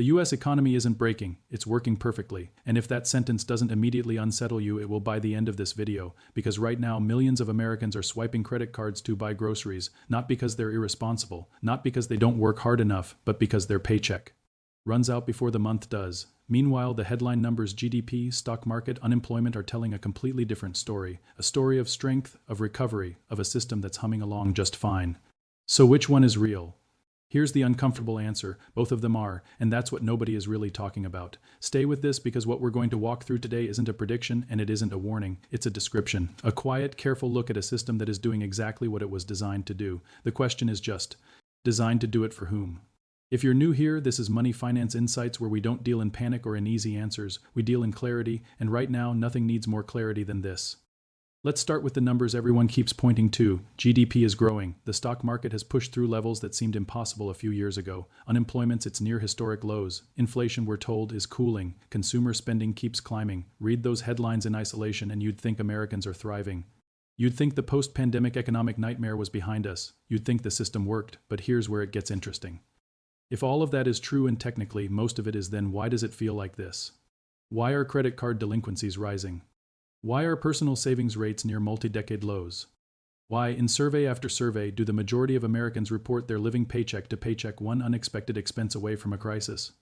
The US economy isn't breaking, it's working perfectly. And if that sentence doesn't immediately unsettle you, it will by the end of this video, because right now millions of Americans are swiping credit cards to buy groceries, not because they're irresponsible, not because they don't work hard enough, but because their paycheck runs out before the month does. Meanwhile, the headline numbers GDP, stock market, unemployment are telling a completely different story. A story of strength, of recovery, of a system that's humming along just fine. So which one is real? Here's the uncomfortable answer. Both of them are, and that's what nobody is really talking about. Stay with this because what we're going to walk through today isn't a prediction and it isn't a warning. It's a description. A quiet, careful look at a system that is doing exactly what it was designed to do. The question is just, designed to do it for whom? If you're new here, this is Money Finance Insights, where we don't deal in panic or in easy answers. We deal in clarity, and right now, nothing needs more clarity than this. Let's start with the numbers everyone keeps pointing to. GDP is growing. The stock market has pushed through levels that seemed impossible a few years ago. Unemployment's its near historic lows. Inflation, we're told, is cooling. Consumer spending keeps climbing. Read those headlines in isolation and you'd think Americans are thriving. You'd think the post-pandemic economic nightmare was behind us. You'd think the system worked, but here's where it gets interesting. If all of that is true and technically most of it is, then why does it feel like this? Why are credit card delinquencies rising? Why are personal savings rates near multi-decade lows? Why, in survey after survey, do the majority of Americans report they're living paycheck to paycheck, one unexpected expense away from a crisis?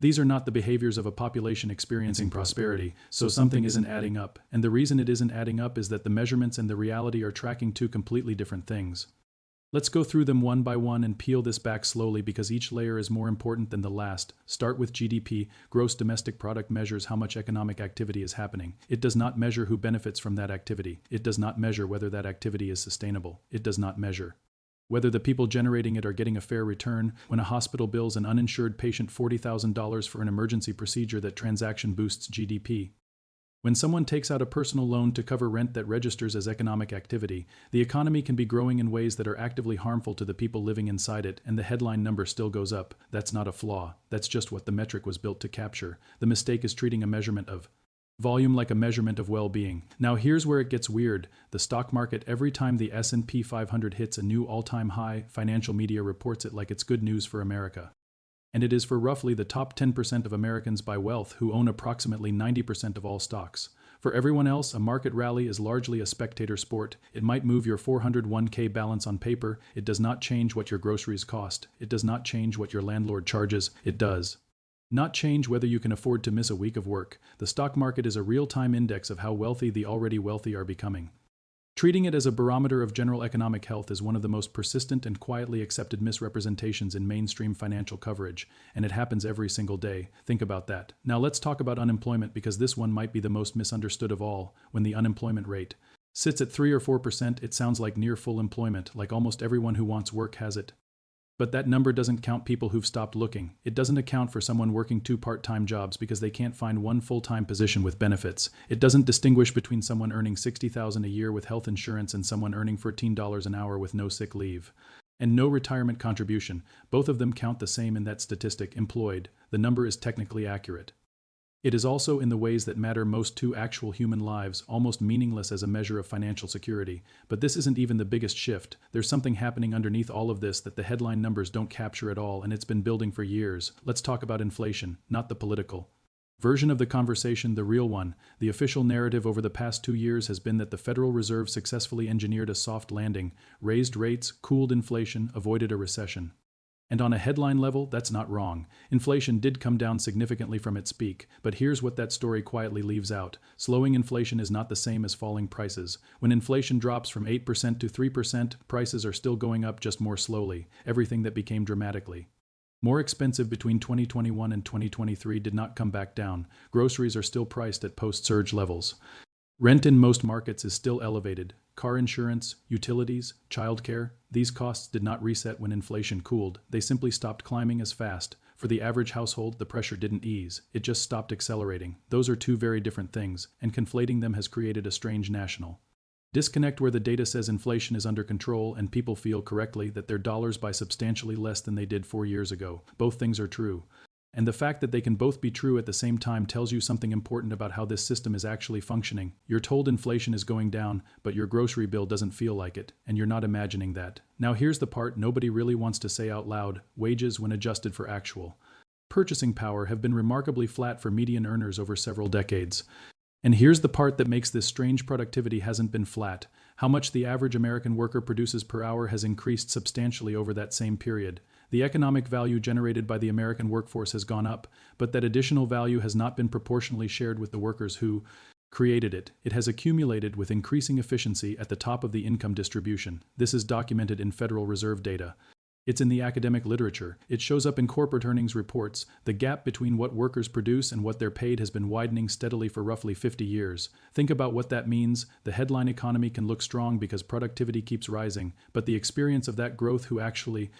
These are not the behaviors of a population experiencing prosperity, so something isn't adding up, and the reason it isn't adding up is that the measurements and the reality are tracking two completely different things. Let's go through them one by one and peel this back slowly because each layer is more important than the last. Start with GDP. Gross domestic product measures how much economic activity is happening. It does not measure who benefits from that activity. It does not measure whether that activity is sustainable. It does not measure whether the people generating it are getting a fair return. When a hospital bills an uninsured patient $40,000 for an emergency procedure, that transaction boosts GDP. When someone takes out a personal loan to cover rent, that registers as economic activity. The economy can be growing in ways that are actively harmful to the people living inside it, and the headline number still goes up. That's not a flaw. That's just what the metric was built to capture. The mistake is treating a measurement of volume like a measurement of well-being. Now here's where it gets weird. The stock market, every time the S&P 500 hits a new all-time high, financial media reports it like it's good news for America. And it is for roughly the top 10% of Americans by wealth, who own approximately 90% of all stocks. For everyone else, a market rally is largely a spectator sport. It might move your 401k balance on paper. It does not change what your groceries cost. It does not change what your landlord charges. It does not change whether you can afford to miss a week of work. The stock market is a real-time index of how wealthy the already wealthy are becoming. Treating it as a barometer of general economic health is one of the most persistent and quietly accepted misrepresentations in mainstream financial coverage, and it happens every single day. Think about that. Now let's talk about unemployment, because this one might be the most misunderstood of all. When the unemployment rate sits at 3 or 4%, it sounds like near full employment, like almost everyone who wants work has it. But that number doesn't count people who've stopped looking. It doesn't account for someone working 2 part-time jobs because they can't find one full-time position with benefits. It doesn't distinguish between someone earning $60,000 a year with health insurance and someone earning $14 an hour with no sick leave and no retirement contribution. Both of them count the same in that statistic, employed. The number is technically accurate. It is also, in the ways that matter most to actual human lives, almost meaningless as a measure of financial security. But this isn't even the biggest shift. There's something happening underneath all of this that the headline numbers don't capture at all, and it's been building for years. Let's talk about inflation, not the political version of the conversation, the real one. The official narrative over the past 2 years has been that the Federal Reserve successfully engineered a soft landing, raised rates, cooled inflation, avoided a recession. And on a headline level, that's not wrong. Inflation did come down significantly from its peak, but here's what that story quietly leaves out. Slowing inflation is not the same as falling prices. When inflation drops from 8% to 3%, prices are still going up, just more slowly. Everything that became dramatically more expensive between 2021 and 2023 did not come back down. Groceries are still priced at post-surge levels. Rent in most markets is still elevated. Car insurance, utilities, childcare, these costs did not reset when inflation cooled. They simply stopped climbing as fast. For the average household, the pressure didn't ease. It just stopped accelerating. Those are two very different things, and conflating them has created a strange national disconnect where the data says inflation is under control and people feel correctly that their dollars buy substantially less than they did 4 years ago. Both things are true. And the fact that they can both be true at the same time tells you something important about how this system is actually functioning. You're told inflation is going down, but your grocery bill doesn't feel like it, and you're not imagining that. Now here's the part nobody really wants to say out loud: wages when adjusted for actual purchasing power have been remarkably flat for median earners over several decades. And here's the part that makes this strange: productivity hasn't been flat. How much the average American worker produces per hour has increased substantially over that same period. The economic value generated by the American workforce has gone up, but that additional value has not been proportionally shared with the workers who created it. It has accumulated with increasing efficiency at the top of the income distribution. This is documented in Federal Reserve data. It's in the academic literature. It shows up in corporate earnings reports. The gap between what workers produce and what they're paid has been widening steadily for roughly 50 years. Think about what that means. The headline economy can look strong because productivity keeps rising, but the experience of that growth who actually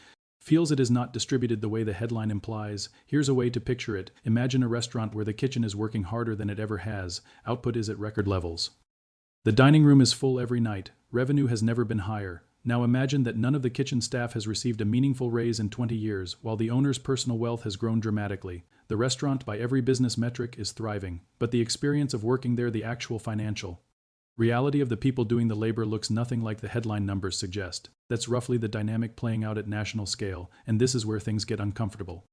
feels it is not distributed the way the headline implies. Here's a way to picture it. Imagine a restaurant where the kitchen is working harder than it ever has. Output is at record levels. The dining room is full every night. Revenue has never been higher. Now imagine that none of the kitchen staff has received a meaningful raise in 20 years, while the owner's personal wealth has grown dramatically. The restaurant, by every business metric, is thriving, but the experience of working there, the actual financial reality of the people doing the labor, looks nothing like the headline numbers suggest. That's roughly the dynamic playing out at national scale, and this is where things get uncomfortable.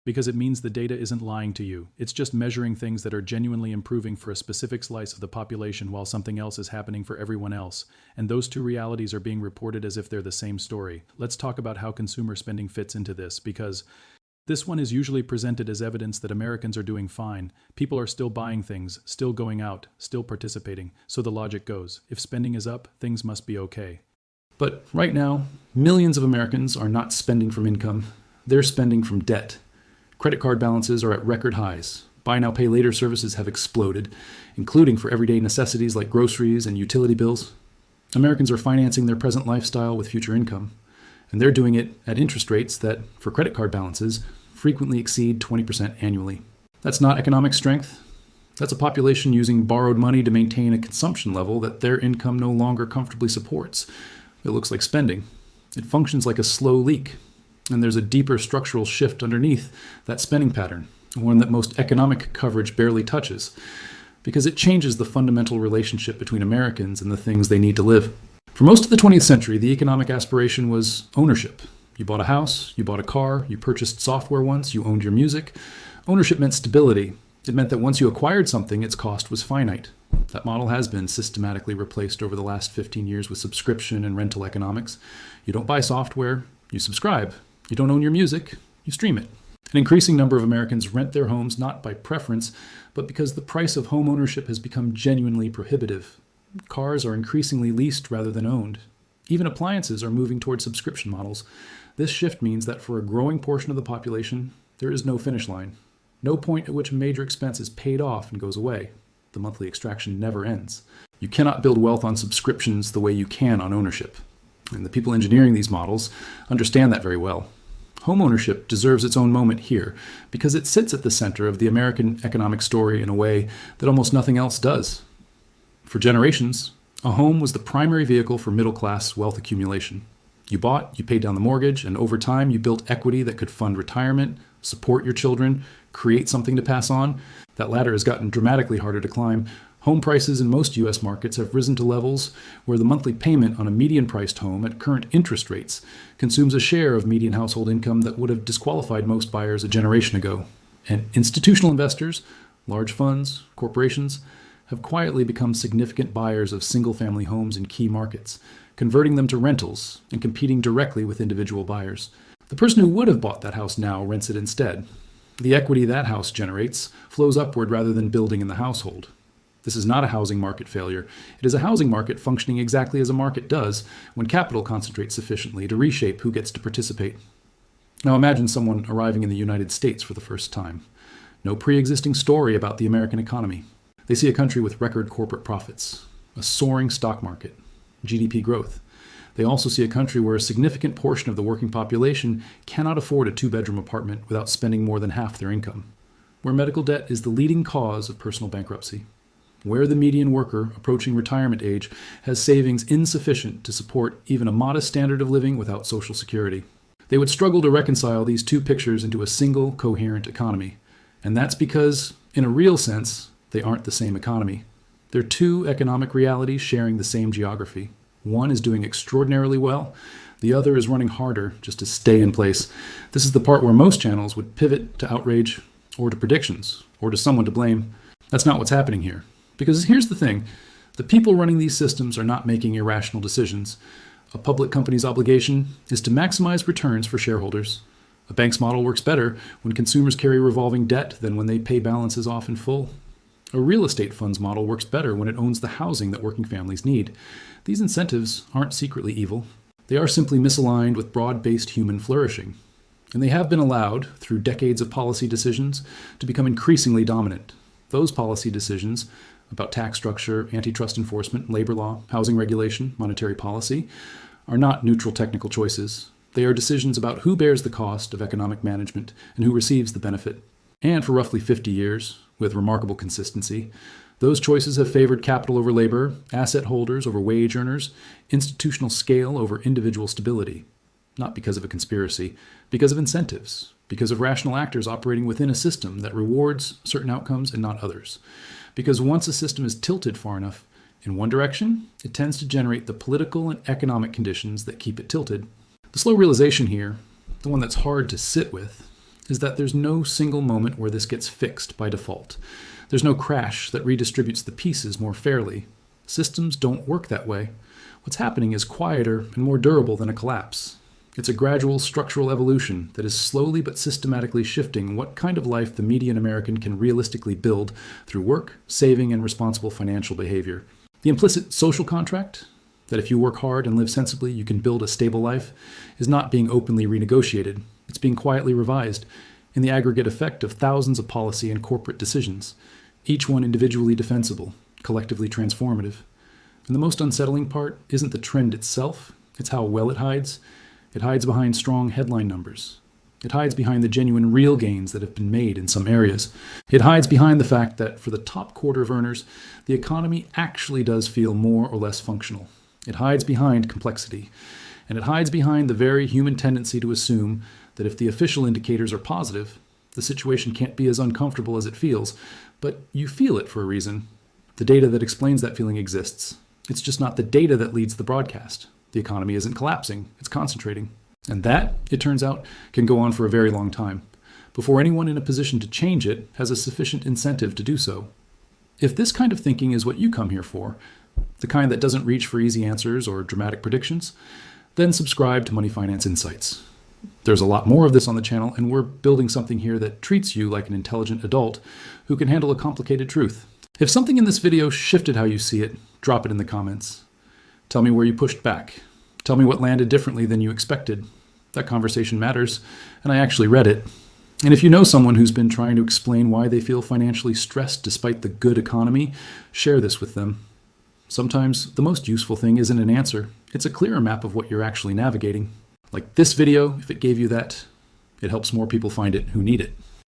Because it means the data isn't lying to you. It's just measuring things that are genuinely improving for a specific slice of the population while something else is happening for everyone else. And those two realities are being reported as if they're the same story. Let's talk about how consumer spending fits into this, because this one is usually presented as evidence that Americans are doing fine. People are still buying things, still going out, still participating. So the logic goes, if spending is up, things must be okay. But right now, millions of Americans are not spending from income. They're spending from debt. Credit card balances are at record highs. Buy now, pay later services have exploded, including for everyday necessities like groceries and utility bills. Americans are financing their present lifestyle with future income, and they're doing it at interest rates that, for credit card balances, frequently exceed 20% annually. That's not economic strength. That's a population using borrowed money to maintain a consumption level that their income no longer comfortably supports. It looks like spending. It functions like a slow leak. And there's a deeper structural shift underneath that spending pattern, one that most economic coverage barely touches, because it changes the fundamental relationship between Americans and the things they need to live. For most of the 20th century, the economic aspiration was ownership. You bought a house, you bought a car, you purchased software once, you owned your music. Ownership meant stability. It meant that once you acquired something, its cost was finite. That model has been systematically replaced over the last 15 years with subscription and rental economics. You don't buy software, you subscribe. You don't own your music, you stream it. An increasing number of Americans rent their homes not by preference, but because the price of home ownership has become genuinely prohibitive. Cars are increasingly leased rather than owned. Even appliances are moving toward subscription models. This shift means that for a growing portion of the population, there is no finish line. No point at which a major expense is paid off and goes away. The monthly extraction never ends. You cannot build wealth on subscriptions the way you can on ownership. And the people engineering these models understand that very well. Homeownership deserves its own moment here because it sits at the center of the American economic story in a way that almost nothing else does. For generations, a home was the primary vehicle for middle-class wealth accumulation. You bought, you paid down the mortgage, and over time you built equity that could fund retirement, support your children, create something to pass on. That ladder has gotten dramatically harder to climb. Home prices in most U.S. markets have risen to levels where the monthly payment on a median-priced home at current interest rates consumes a share of median household income that would have disqualified most buyers a generation ago. And institutional investors, large funds, corporations, have quietly become significant buyers of single-family homes in key markets, converting them to rentals and competing directly with individual buyers. The person who would have bought that house now rents it instead. The equity that house generates flows upward rather than building in the household. This is not a housing market failure. It is a housing market functioning exactly as a market does when capital concentrates sufficiently to reshape who gets to participate. Now imagine someone arriving in the United States for the first time. No pre-existing story about the American economy. They see a country with record corporate profits, a soaring stock market, GDP growth. They also see a country where a significant portion of the working population cannot afford a two-bedroom apartment without spending more than half their income, where medical debt is the leading cause of personal bankruptcy, where the median worker approaching retirement age has savings insufficient to support even a modest standard of living without Social Security. They would struggle to reconcile these two pictures into a single, coherent economy. And that's because, in a real sense, they aren't the same economy. They're two economic realities sharing the same geography. One is doing extraordinarily well. The other is running harder just to stay in place. This is the part where most channels would pivot to outrage or to predictions or to someone to blame. That's not what's happening here. Because here's the thing. The people running these systems are not making irrational decisions. A public company's obligation is to maximize returns for shareholders. A bank's model works better when consumers carry revolving debt than when they pay balances off in full. A real estate fund's model works better when it owns the housing that working families need. These incentives aren't secretly evil. They are simply misaligned with broad-based human flourishing. And they have been allowed, through decades of policy decisions, to become increasingly dominant. Those policy decisions about tax structure, antitrust enforcement, labor law, housing regulation, monetary policy, are not neutral technical choices. They are decisions about who bears the cost of economic management and who receives the benefit. And for roughly 50 years, with remarkable consistency, those choices have favored capital over labor, asset holders over wage earners, institutional scale over individual stability. Not because of a conspiracy, because of incentives, because of rational actors operating within a system that rewards certain outcomes and not others. Because once a system is tilted far enough in one direction, it tends to generate the political and economic conditions that keep it tilted. The slow realization here, the one that's hard to sit with, is that there's no single moment where this gets fixed by default. There's no crash that redistributes the pieces more fairly. Systems don't work that way. What's happening is quieter and more durable than a collapse. It's a gradual structural evolution that is slowly but systematically shifting what kind of life the median American can realistically build through work, saving, and responsible financial behavior. The implicit social contract, that if you work hard and live sensibly, you can build a stable life, is not being openly renegotiated. It's being quietly revised in the aggregate effect of thousands of policy and corporate decisions, each one individually defensible, collectively transformative. And the most unsettling part isn't the trend itself, it's how well it hides. It hides behind strong headline numbers. It hides behind the genuine real gains that have been made in some areas. It hides behind the fact that for the top quarter of earners, the economy actually does feel more or less functional. It hides behind complexity. And it hides behind the very human tendency to assume that if the official indicators are positive, the situation can't be as uncomfortable as it feels. But you feel it for a reason. The data that explains that feeling exists. It's just not the data that leads the broadcast. The economy isn't collapsing, it's concentrating. And that, it turns out, can go on for a very long time, before anyone in a position to change it has a sufficient incentive to do so. If this kind of thinking is what you come here for, the kind that doesn't reach for easy answers or dramatic predictions, then subscribe to Money Finance Insights. There's a lot more of this on the channel, and we're building something here that treats you like an intelligent adult who can handle a complicated truth. If something in this video shifted how you see it, drop it in the comments. Tell me where you pushed back. Tell me what landed differently than you expected. That conversation matters, and I actually read it. And if you know someone who's been trying to explain why they feel financially stressed despite the good economy, share this with them. Sometimes the most useful thing isn't an answer. It's a clearer map of what you're actually navigating. Like this video, if it gave you that, it helps more people find it who need it.